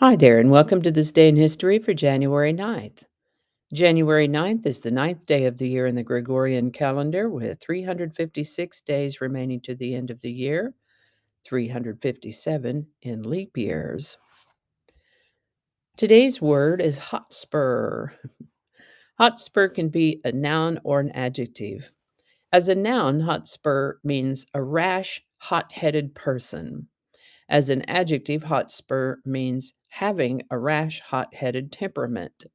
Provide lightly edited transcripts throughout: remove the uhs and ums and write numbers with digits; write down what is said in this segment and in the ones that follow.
Hi there, and welcome to this day in history for January 9th. January 9th is the ninth day of the year in the Gregorian calendar, with 356 days remaining to the end of the year, 357 in leap years. Today's word is hotspur. Hotspur can be a noun or an adjective. As a noun, hotspur means a rash, hot-headed person. As an adjective, hotspur means having a rash, hot-headed temperament.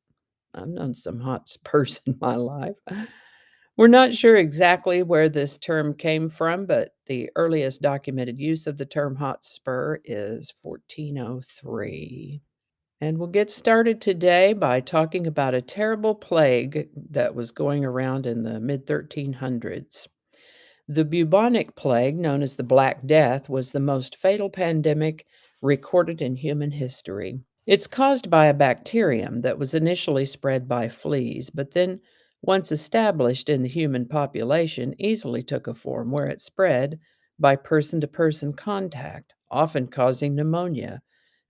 I've known some hot spurs in my life. We're not sure exactly where this term came from, but the earliest documented use of the term hot spur is 1403. And we'll get started today by talking about a terrible plague that was going around in the mid 1300s. The bubonic plague, known as the Black Death, was the most fatal pandemic recorded in human history. It's caused by a bacterium that was initially spread by fleas, but then, once established in the human population, easily took a form where it spread by person to person contact, often causing pneumonia,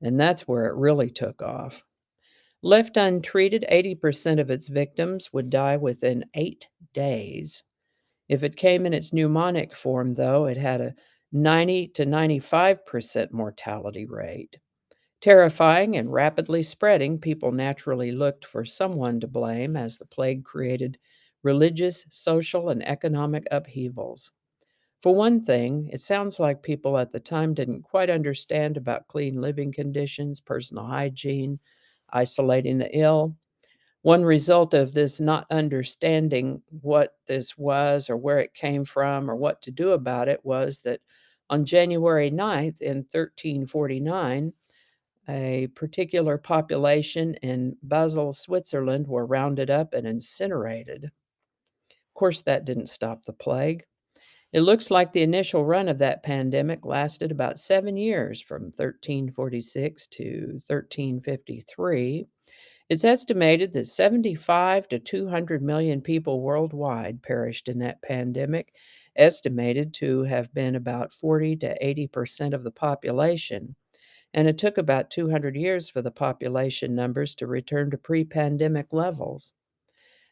and that's where it really took off. Left untreated, 80% of its victims would die within 8 days. If it came in its pneumonic form, though, it had a 90 to 95% mortality rate. Terrifying and rapidly spreading, people naturally looked for someone to blame as the plague created religious, social, and economic upheavals. For one thing, it sounds like people at the time didn't quite understand about clean living conditions, personal hygiene, isolating the ill. One result of this not understanding what this was or where it came from or what to do about it was that on January 9th in 1349, a particular population in Basel, Switzerland were rounded up and incinerated. Of course, that didn't stop the plague. It looks like the initial run of that pandemic lasted about 7 years, from 1346 to 1353. It's estimated that 75 to 200 million people worldwide perished in that pandemic, estimated to have been about 40 to 80% of the population. And it took about 200 years for the population numbers to return to pre pandemic levels.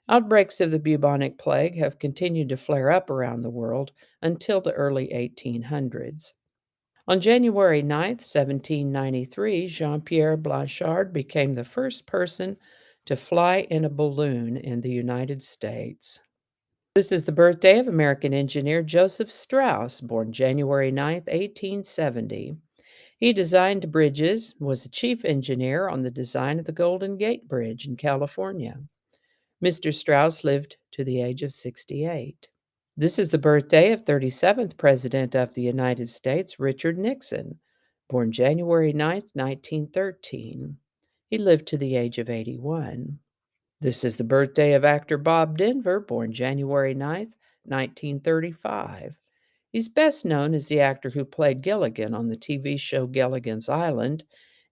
Outbreaks of the bubonic plague have continued to flare up around the world until the early 1800s. On January 9th, 1793, Jean Pierre Blanchard became the first person to fly in a balloon in the United States. This is the birthday of American engineer Joseph Strauss, born January 9th, 1870. He designed bridges, was a chief engineer on the design of the Golden Gate Bridge in California. Mr. Strauss lived to the age of 68. This is the birthday of 37th President of the United States, Richard Nixon, born January 9th, 1913. He lived to the age of 81. This is the birthday of actor Bob Denver, born January 9th, 1935. He's best known as the actor who played Gilligan on the TV show Gilligan's Island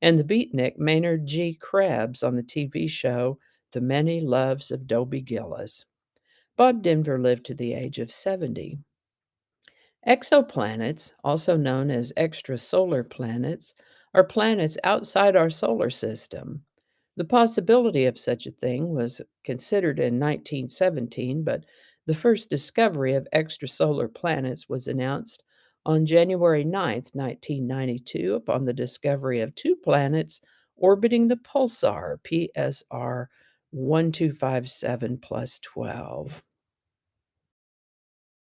and the beatnik Maynard G. Krebs on the TV show The Many Loves of Dobie Gillis. Bob Denver lived to the age of 70. Exoplanets, also known as extrasolar planets, are planets outside our solar system. The possibility of such a thing was considered in 1917, but the first discovery of extrasolar planets was announced on January 9th, 1992, upon the discovery of two planets orbiting the pulsar PSR 1257 plus 12.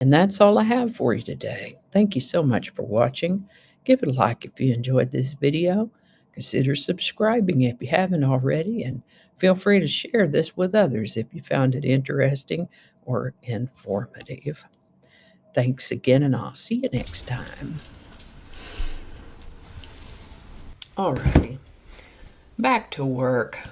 And that's all I have for you today. Thank you so much for watching. Give it a like if you enjoyed this video. Consider subscribing if you haven't already, and feel free to share this with others if you found it interesting or informative. Thanks again, and I'll see you next time. All righty, back to work.